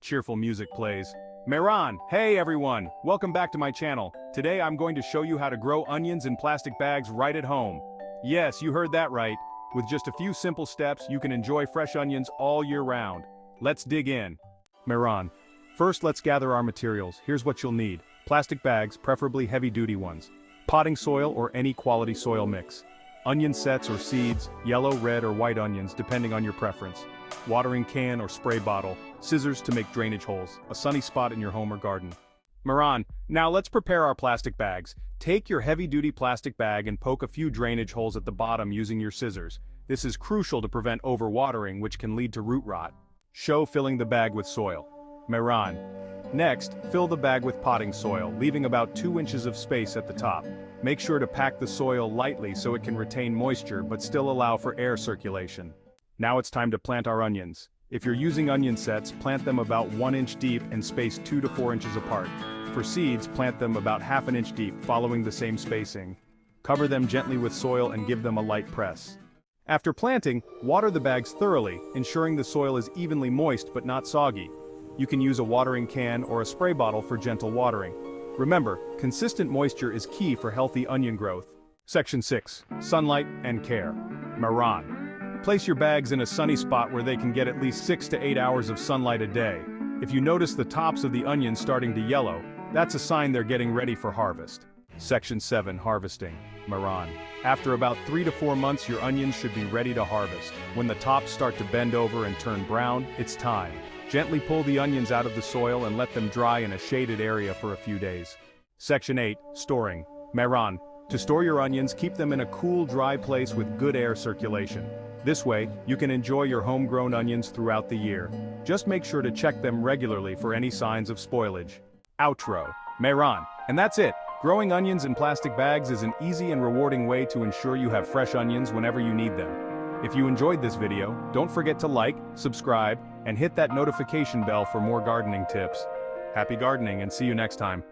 cheerful music plays. Mehran, hey everyone, welcome back to my channel. Today I'm going to show you how to grow onions in plastic bags right at home. Yes, you heard that right. With just a few simple steps, you can enjoy fresh onions all year round. Let's dig in. Mehran. First, let's gather our materials. Here's what you'll need. Plastic bags, preferably heavy-duty ones. Potting soil or any quality soil mix. Onion sets or seeds, yellow, red, or white onions depending on your preference. Watering can or spray bottle. Scissors to make drainage holes. A sunny spot in your home or garden. Mehran, now let's prepare our plastic bags. Take your heavy-duty plastic bag and poke a few drainage holes at the bottom using your scissors. This is crucial to prevent overwatering, which can lead to root rot. Show filling the bag with soil. Mehran. Next, fill the bag with potting soil, leaving about 2 inches of space at the top. Make sure to pack the soil lightly so it can retain moisture but still allow for air circulation. Now it's time to plant our onions. If you're using onion sets, plant them about 1 inch deep and spaced 2 to 4 inches apart. For seeds, plant them about ½ inch deep, following the same spacing. Cover them gently with soil and give them a light press. After planting, water the bags thoroughly, ensuring the soil is evenly moist but not soggy. You can use a watering can or a spray bottle for gentle watering. Remember, consistent moisture is key for healthy onion growth. Section 6. Sunlight and care. Mehran. Place your bags in a sunny spot where they can get at least 6 to 8 hours of sunlight a day. If you notice the tops of the onions starting to yellow, that's a sign they're getting ready for harvest. Section 7. Harvesting. Mehran. After about 3 to 4 months, your onions should be ready to harvest. When the tops start to bend over and turn brown, it's time. Gently pull the onions out of the soil and let them dry in a shaded area for a few days. Section 8. Storing. Mehran. To store your onions, keep them in a cool, dry place with good air circulation. This way, you can enjoy your homegrown onions throughout the year. Just make sure to check them regularly for any signs of spoilage. Outro. Mehran. And that's it. Growing onions in plastic bags is an easy and rewarding way to ensure you have fresh onions whenever you need them. If you enjoyed this video, don't forget to like, subscribe, and hit that notification bell for more gardening tips. Happy gardening and see you next time.